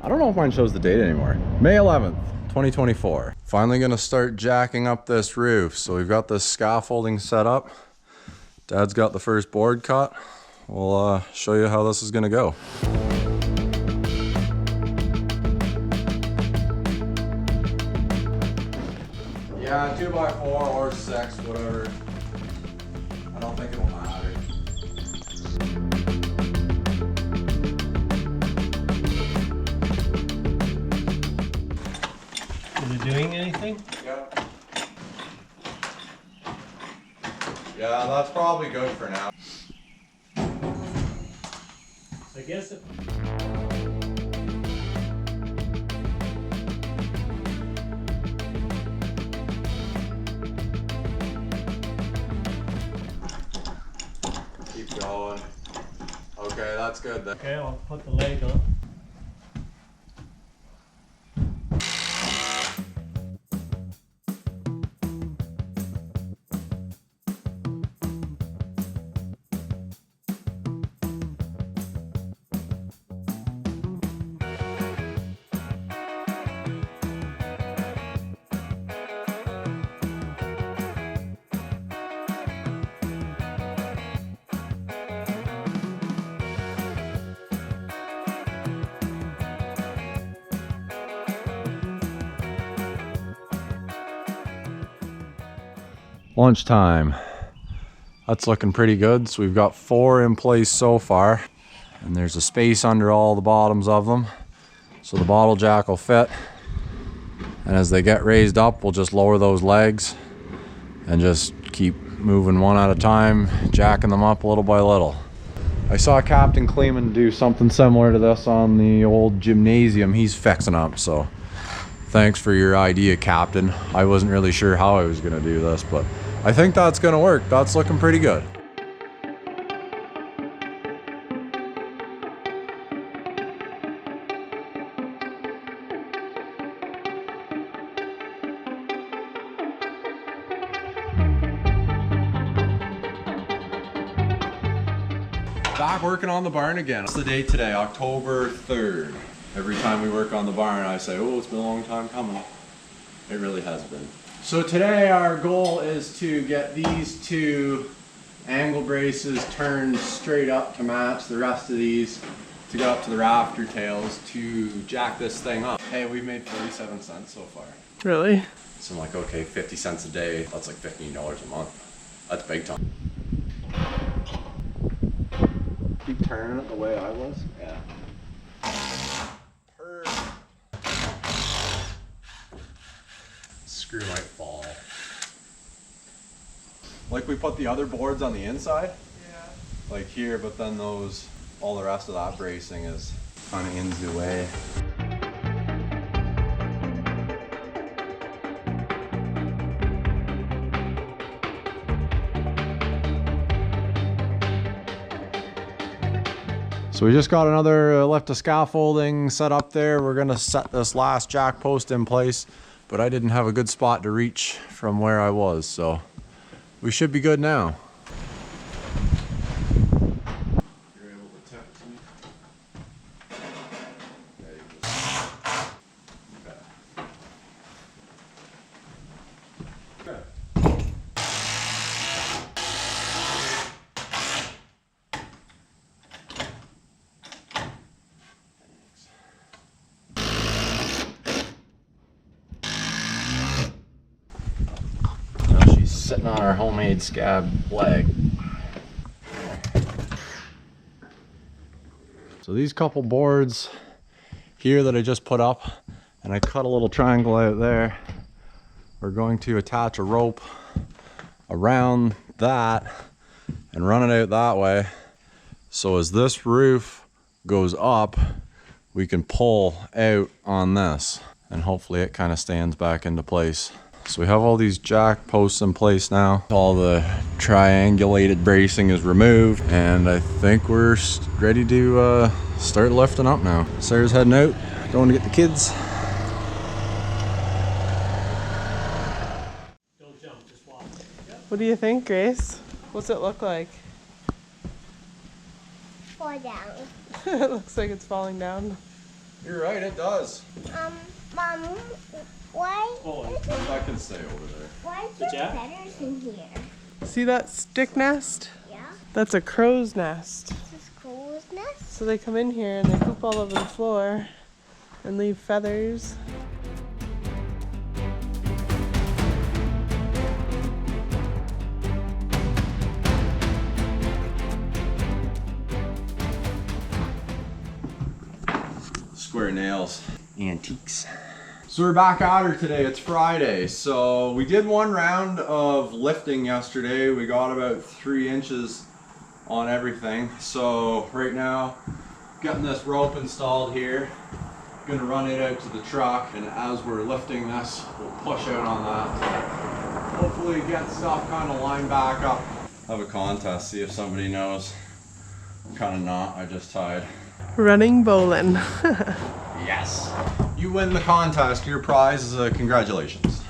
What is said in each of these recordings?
I don't know if mine shows the date anymore. May 11th, 2024. Finally gonna start jacking up this roof. So we've got this scaffolding set up. Dad's got the first board cut. We'll show you how this is gonna go. Yeah, 2x4 or 6, whatever. I don't think it'll matter. Is it doing anything? Yep. Yeah, that's probably good for now. I guess it. Keep going. Okay, that's good then. Okay, I'll put the leg on. Lunchtime. That's looking pretty good. So we've got 4 in place so far, and there's a space under all the bottoms of them, so the bottle jack will fit. And as they get raised up, we'll just lower those legs and just keep moving one at a time, jacking them up little by little. I saw Captain Kleeman do something similar to this on the old gymnasium he's fixing up, so thanks for your idea, Captain. I wasn't really sure how I was gonna do this, but I think that's gonna work. That's looking pretty good. Back working on the barn again. What's the date today? October 3rd. Every time we work on the barn, I say, oh, it's been a long time coming. It really has been. So today our goal is to get these 2 angle braces turned straight up to match the rest of these to get up to the rafter tails to jack this thing up. Hey, we've made 47 cents so far. Really? So I'm like, okay, 50 cents a day, that's like $15 a month. That's big time. Keep turning it the way I was? Yeah. Screw might fall. Like we put the other boards on the inside? Yeah. Like here, but then those, all the rest of that bracing is kind of in the way. So we just got another lift of scaffolding set up there. We're gonna set this last jack post in place, but I didn't have a good spot to reach from where I was, so we should be good now. You're able to tap to me? There you go. Okay. Good. Sitting on our homemade scab leg. So these couple boards here that I just put up, and I cut a little triangle out there, we're going to attach a rope around that and run it out that way. So as this roof goes up, we can pull out on this, and hopefully it kind of stands back into place. So we have all these jack posts in place now. All the triangulated bracing is removed, and I think we're ready to start lifting up now. Sarah's heading out, going to get the kids. Don't jump, just walk. What do you think, Grace? What's it look like? Fall down. It looks like it's falling down. You're right, it does. Mom, why? Oh, I can stay over there. Why The are jack? there feathers in here? See that stick nest? Yeah, That's a crow's nest. this is crow's nest. So they come in here and they poop all over the floor and leave feathers. Square nails. Antiques. So we're back at her today. It's Friday. So we did one round of lifting yesterday. We got about 3 inches on everything. So right now, getting this rope installed here. Gonna run it out to the truck, and as we're lifting this, we'll push out on that. Hopefully get stuff kind of lined back up. Have a contest, see if somebody knows. Kind of not, I just tied. Running bowling. Yes. You win the contest. Your prize is a congratulations.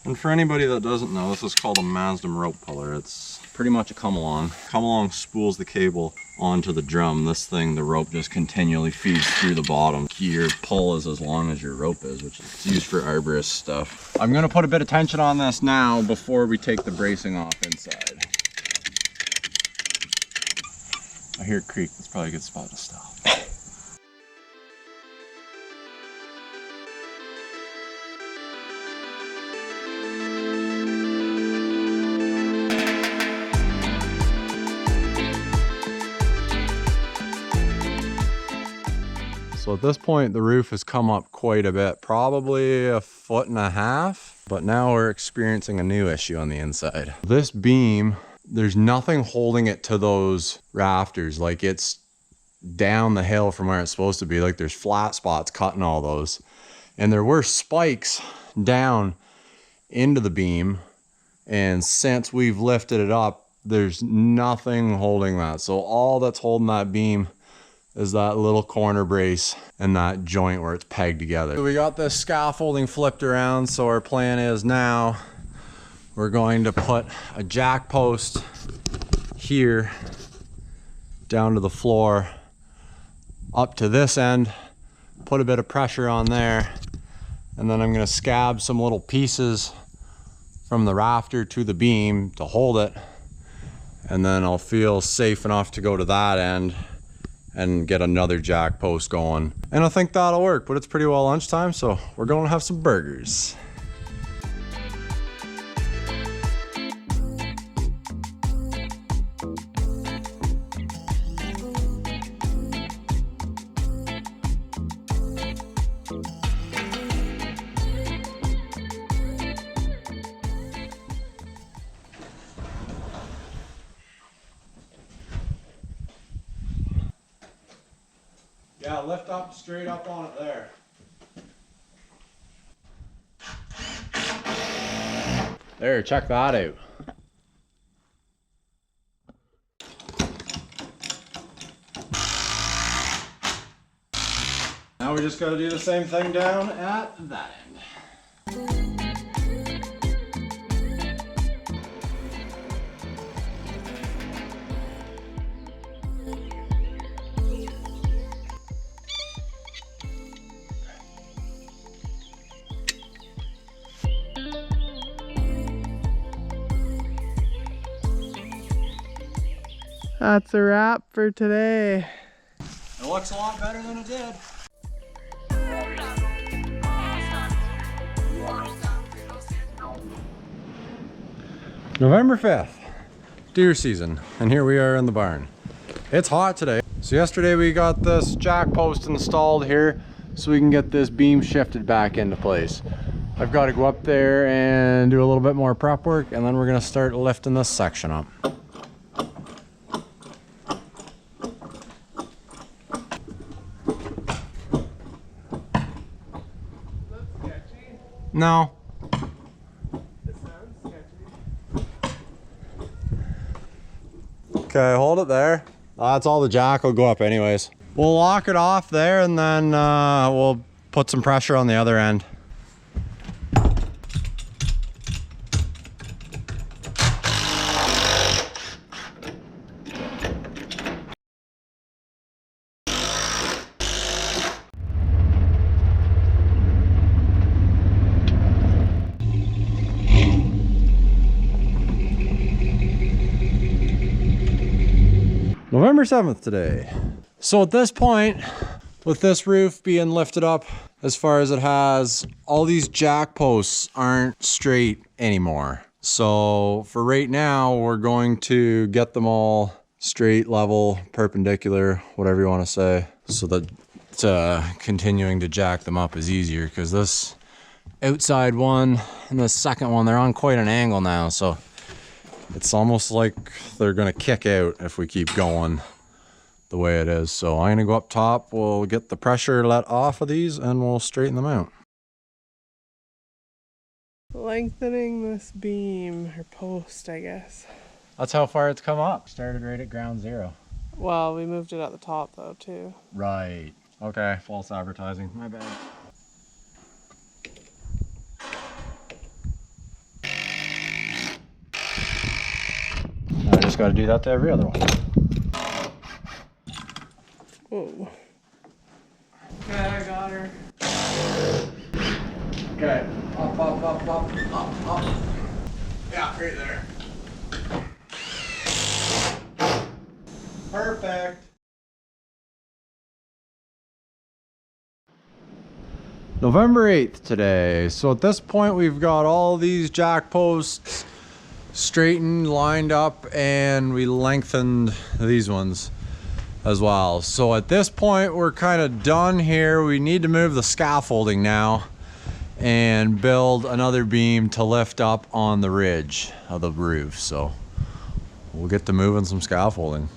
And for anybody that doesn't know, this is called a Mazdam rope puller. It's pretty much a come along. Come along spools the cable onto the drum. This thing, the rope just continually feeds through the bottom. Your pull is as long as your rope is, which is used for arborist stuff. I'm gonna put a bit of tension on this now before we take the bracing off inside. I hear it creak. That's probably a good spot to stop. So at this point, the roof has come up quite a bit, probably 1.5 feet, but now we're experiencing a new issue on the inside. This beam, there's nothing holding it to those rafters. Like, it's down the hill from where it's supposed to be. Like, there's flat spots cutting all those. And there were spikes down into the beam. And since we've lifted it up, there's nothing holding that. So all that's holding that beam is that little corner brace and that joint where it's pegged together. So we got this scaffolding flipped around. So our plan is now we're going to put a jack post here down to the floor up to this end, put a bit of pressure on there, and then I'm going to scab some little pieces from the rafter to the beam to hold it, and then I'll feel safe enough to go to that end and get another jack post going. And I think that'll work, but it's pretty well lunchtime, so we're going to have some burgers. Yeah, lift up, straight up on it there. There, check that out. Now we just got to do the same thing down at that end. That's a wrap for today. It looks a lot better than it did. November 5th, deer season, and here we are in the barn. It's hot today. So yesterday we got this jack post installed here so we can get this beam shifted back into place. I've got to go up there and do a little bit more prep work, and then we're going to start lifting this section up. No. It sounds sketchy. Okay, hold it there. That's all the jack will go up anyways. We'll lock it off there, and then we'll put some pressure on the other end. November 7th today. So at this point, with this roof being lifted up as far as it has, all these jack posts aren't straight anymore. So for right now, we're going to get them all straight, level, perpendicular, whatever you want to say, so that continuing to jack them up is easier, because this outside one and the second one, they're on quite an angle now, so it's almost like they're gonna kick out if we keep going the way it is. So I'm gonna go up top, we'll get the pressure let off of these and we'll straighten them out. Lengthening this beam, or post, I guess. That's how far it's come up. Started right at ground zero. Well, we moved it at the top though, too. Right. Okay, false advertising. My bad. I just got to do that to every other one. Whoa. Okay, I got her. Okay. Up, up, up, up, up, up. Yeah, right there. Perfect. November 8th today. So at this point we've got all these jack posts straightened, lined up, and we lengthened these ones as well. So at this point we're kind of done here. We need to move the scaffolding now and build another beam to lift up on the ridge of the roof. So we'll get to moving some scaffolding.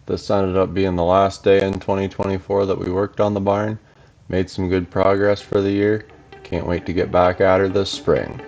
This ended up being the last day in 2024 that we worked on the barn. Made some good progress for the year. Can't wait to get back at her this spring.